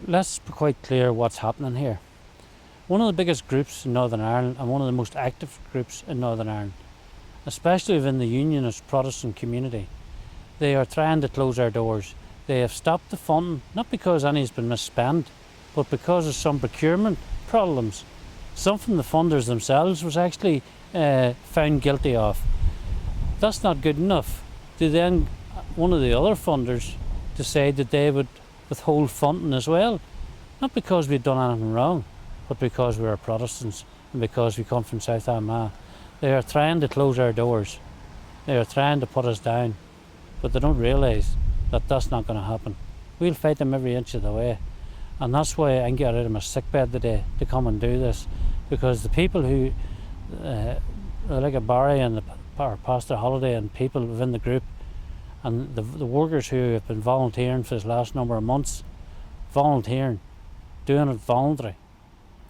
let's be quite clear what's happening here. One of the biggest groups in Northern Ireland and one of the most active groups in Northern Ireland, especially within the Unionist Protestant community, they are trying to close our doors. They have stopped the funding, not because any's been misspent, but because of some procurement problems. Something the funders themselves was actually found guilty of. That's not good enough. Then one of the other funders decide that they would withhold funding as well, not because we'd done anything wrong, but because we are Protestants and because we come from South Armagh. They are trying to close our doors. They are trying to put us down, but they don't realise that that's not going to happen. We'll fight them every inch of the way, and that's why I get out of my sickbed today to come and do this, because the people who, like Barry and Pastor Holiday and people within the group, and the workers who have been volunteering for this last number of months, doing it voluntary,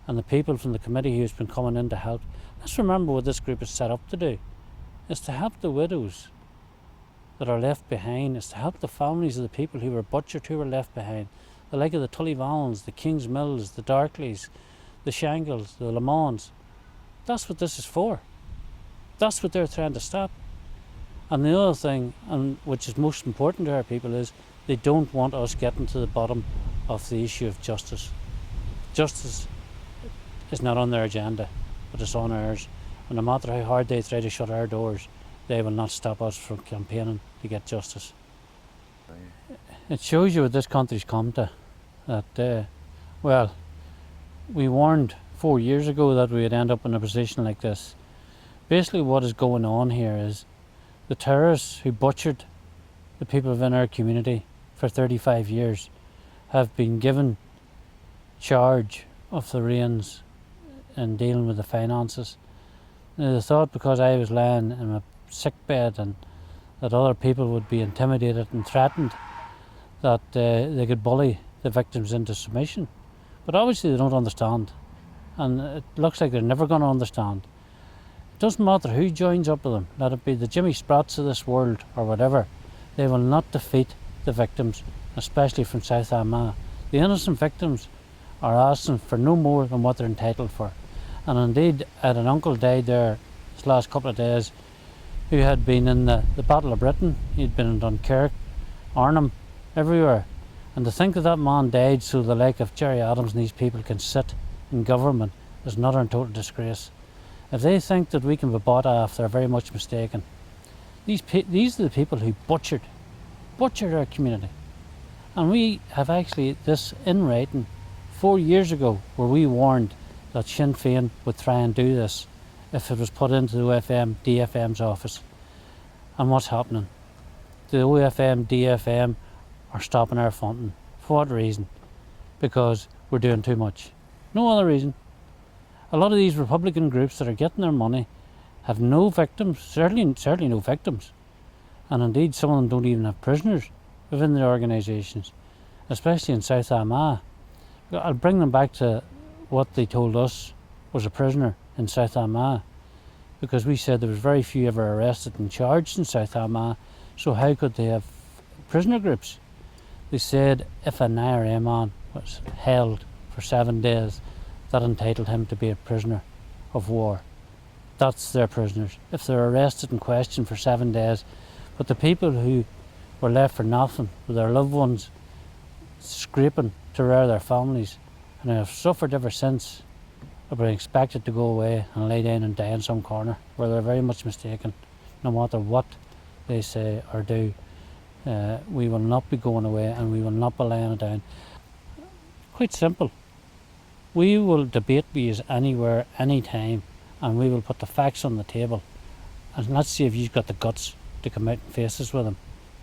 and the people from the committee who's been coming in to help. Let's remember what this group is set up to do. It's to help the widows that are left behind. It's to help the families of the people who were butchered, who were left behind. The like of the Tullivans, the Kings Mills, the Darkleys, the Shangles, the Le Mans. That's what this is for. That's what they're trying to stop. And the other thing, and which is most important to our people, is they don't want us getting to the bottom of the issue of justice. Justice is not on their agenda, but it's on ours. And no matter how hard they try to shut our doors, they will not stop us from campaigning to get justice. It shows you what this country's come to. That, we warned 4 years ago that we'd end up in a position like this. Basically what is going on here is the terrorists who butchered the people within our community for 35 years have been given charge of the reins in dealing with the finances. Now, they thought because I was lying in a sick bed and that other people would be intimidated and threatened that they could bully the victims into submission. But obviously they don't understand, and it looks like they're never going to understand. It doesn't matter who joins up with them, let it be the Jimmy Sprats of this world or whatever, they will not defeat the victims, especially from South Armagh. The innocent victims are asking for no more than what they're entitled for. And indeed, I had an uncle died there this last couple of days who had been in the Battle of Britain. He'd been in Dunkirk, Arnhem, everywhere. And to think that man died so the like of Gerry Adams and these people can sit in government is another and total disgrace. If they think that we can be bought off, they're very much mistaken. These are the people who butchered our community. And we have actually this in writing 4 years ago, where we warned that Sinn Féin would try and do this if it was put into the OFM DFM's office. And what's happening? The OFM DFM are stopping our funding. For what reason? Because we're doing too much. No other reason. A lot of these Republican groups that are getting their money have no victims, certainly no victims. And indeed some of them don't even have prisoners within their organisations, especially in South Armagh. I'll bring them back to what they told us was a prisoner in South Armagh, because we said there was very few ever arrested and charged in South Armagh, so how could they have prisoner groups? They said if an IRA man was held for 7 days, that entitled him to be a prisoner of war. That's their prisoners. If they're arrested and questioned for 7 days, but the people who were left for nothing, with their loved ones scraping to rear their families, and have suffered ever since, have been expected to go away and lay down and die in some corner, where they're very much mistaken. No matter what they say or do, we will not be going away and we will not be laying it down. Quite simple. We will debate with you anywhere, anytime, and we will put the facts on the table. And let's see if you've got the guts to come out and face us with them,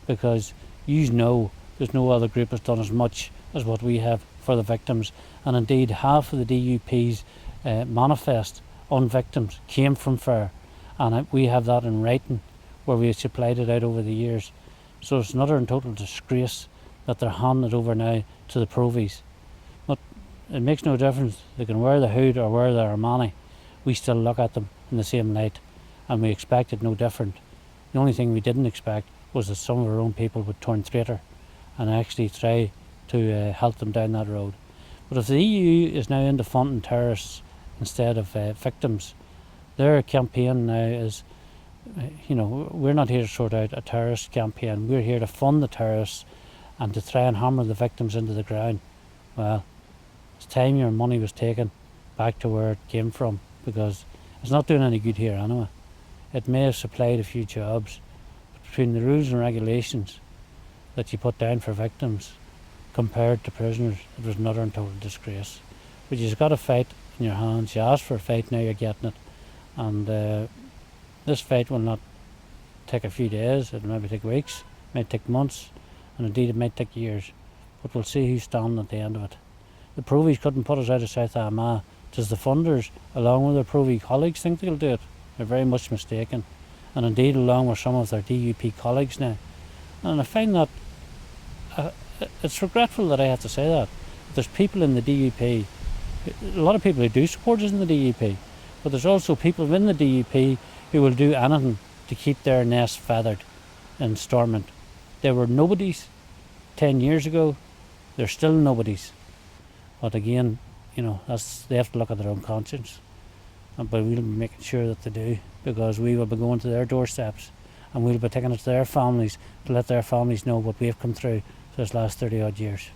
because you know there's no other group has done as much as what we have for the victims. And indeed, half of the DUP's manifest on victims came from FAIR, and we have that in writing where we have supplied it out over the years. So it's another and total disgrace that they're handing it over now to the Provies. But it makes no difference. They can wear the hood or wear the Armani. We still look at them in the same light, and we expected no different. The only thing we didn't expect was that some of our own people would turn traitor and actually try to help them down that road. But if the EU is now into funding terrorists instead of victims, their campaign now is, we're not here to sort out a terrorist campaign. We're here to fund the terrorists and to try and hammer the victims into the ground. Well, it's time your money was taken back to where it came from, because it's not doing any good here anyway. It may have supplied a few jobs, but between the rules and regulations that you put down for victims compared to prisoners, it was another and total disgrace. But you've got a fight in your hands. You asked for a fight, now you're getting it. And this fight will not take a few days. It'll maybe take weeks, it might take months, and indeed it might take years. But we'll see who's standing at the end of it. The Provies couldn't put us out of South Armagh. Does the funders, along with their Provie colleagues, think they'll do it? They're very much mistaken. And indeed along with some of their DUP colleagues now. And I find that it's regretful that I have to say that. There's people in the DUP, a lot of people who do support us in the DUP, but there's also people within the DUP who will do anything to keep their nest feathered in Stormont. They were nobodies 10 years ago, they're still nobodies. But again, they have to look at their own conscience. But we'll be making sure that they do, because we will be going to their doorsteps and we'll be taking it to their families to let their families know what we've come through this last 30 odd years.